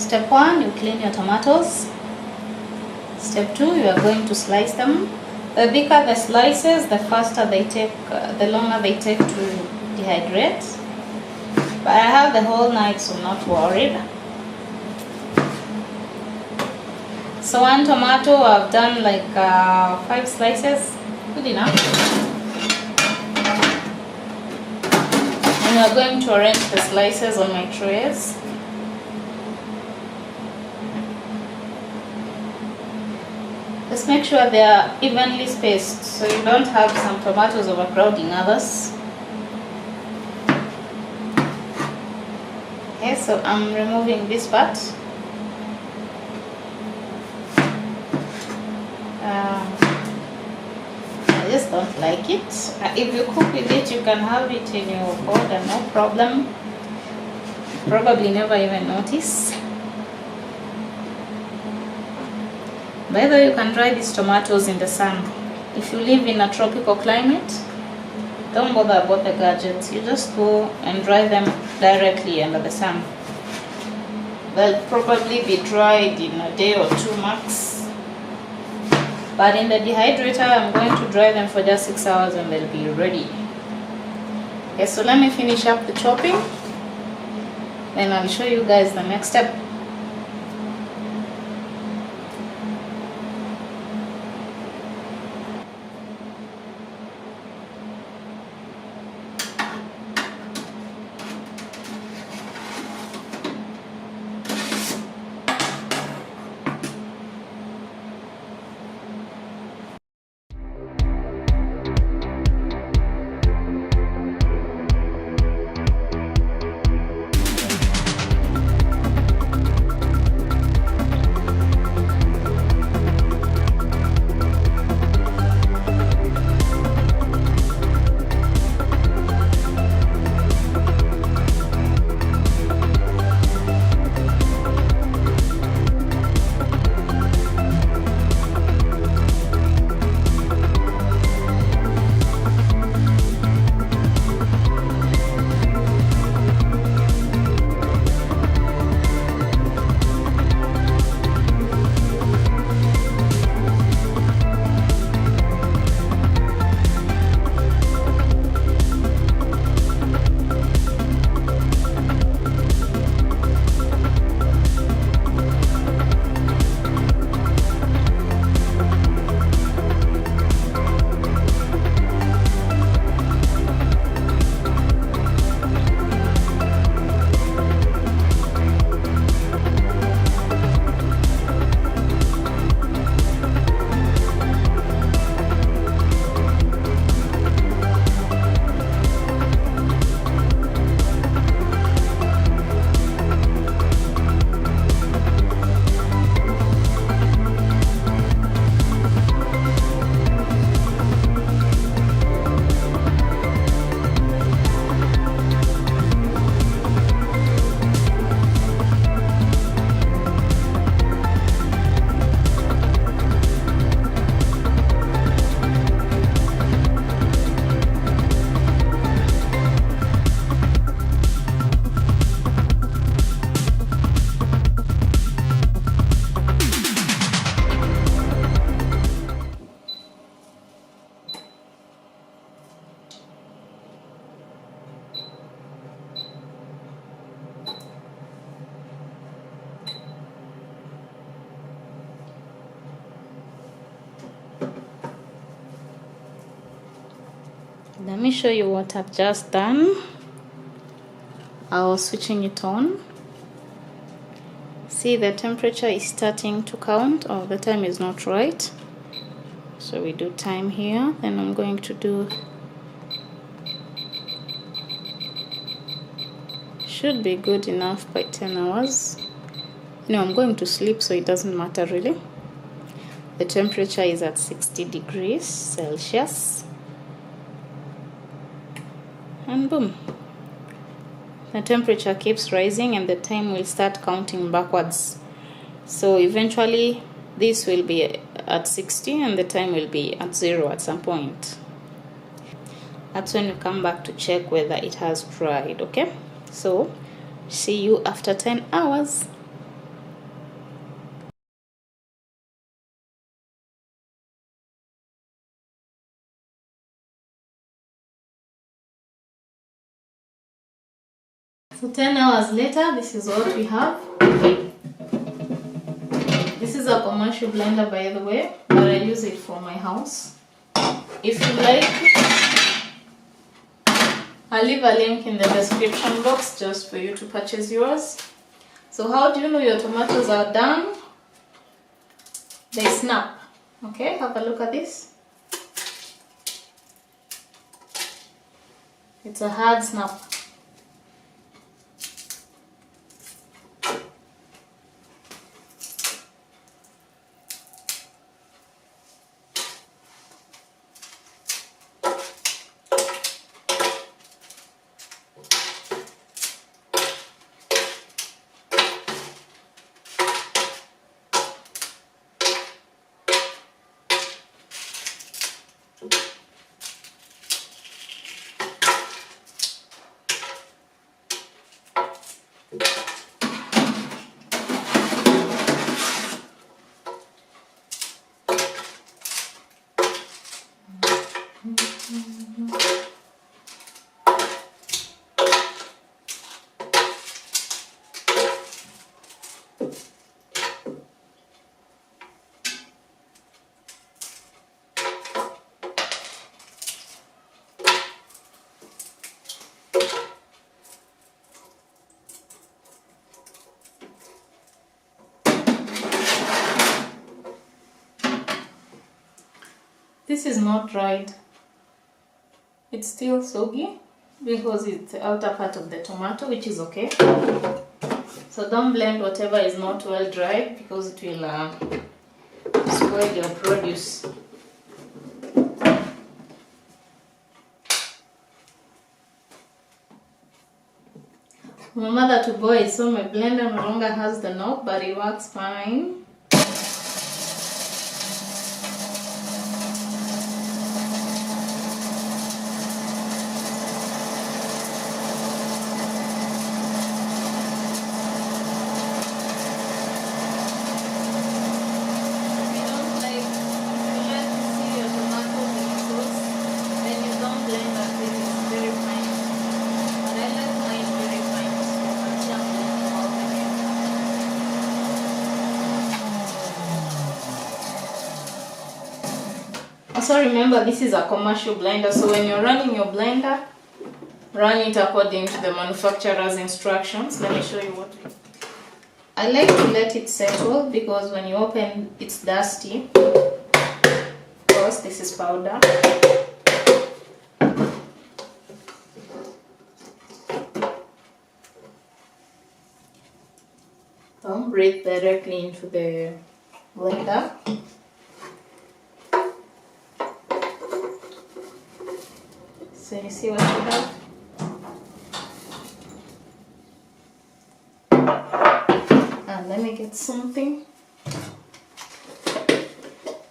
Step 1, you clean your tomatoes. Step 2, you are going to slice them. The bigger the slices, the faster they take, the longer they take to dehydrate. But I have the whole night, so I'm not worried. So one tomato, I've done like 5 slices, good enough. And we are going to arrange the slices on my trays. Just make sure they are evenly spaced so you don't have some tomatoes overcrowding others. Okay, so I'm removing this part. I just don't like it. If you cook with it, you can have it in your pot and no problem. Probably never even notice. By the way, you can dry these tomatoes in the sun. If you live in a tropical climate, don't bother about the gadgets. You just go and dry them directly under the sun. They'll probably be dried in a day or 2 max. But in the dehydrator, I'm going to dry them for just 6 hours and they'll be ready. Okay, so let me finish up the chopping. Then I'll show you guys the next step. Let me show you what I've just done. I was switching it on. See, the temperature is starting to count. Oh, the time is not right. So we do time here. Then I'm going to do, should be good enough by 10 hours. No, I'm going to sleep, so it doesn't matter really. The temperature is at 60 degrees Celsius. And boom, the temperature keeps rising and the time will start counting backwards. So eventually this will be at 60 and the time will be at 0 at some point. That's when you come back to check whether it has dried. Okay, so see you after 10 hours. So 10 hours later, this is what we have. This is a commercial blender, by the way, but I use it for my house. If you like, I'll leave a link in the description box just for you to purchase yours. So how do you know your tomatoes are done? They snap. Okay, have a look at this. It's a hard snap. This is not dried. It's still soggy because it's the outer part of the tomato, which is okay. So don't blend whatever is not well dried because it will spoil your produce. My mother to boy, so my blender no longer has the knob, but it works fine. Also remember, this is a commercial blender, so when you're running your blender, run it according to the manufacturer's instructions. Let me show you what I like to let it settle, because when you open it's dusty. Of course, this is powder. Don't breathe directly into the blender. So you see what you have? And let me get something.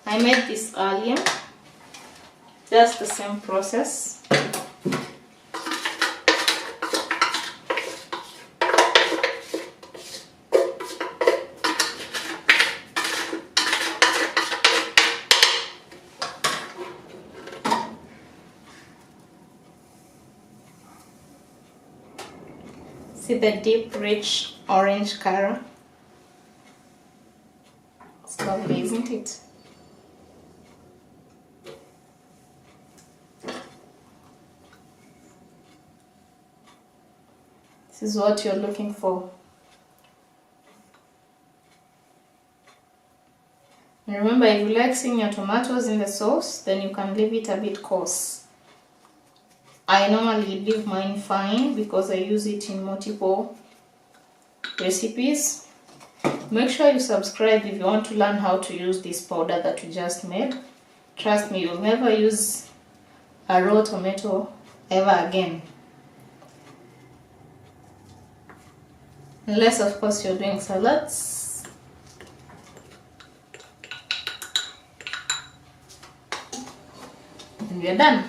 I made this earlier. Just the same process. See the deep, rich orange color? It's lovely, isn't it? This is what you're looking for. And remember, if you like seeing your tomatoes in the sauce, then you can leave it a bit coarse. I normally leave mine fine because I use it in multiple recipes. Make sure you subscribe if you want to learn how to use this powder that we just made. Trust me, you'll never use a raw tomato ever again. Unless, of course, you're doing salads. And we're done.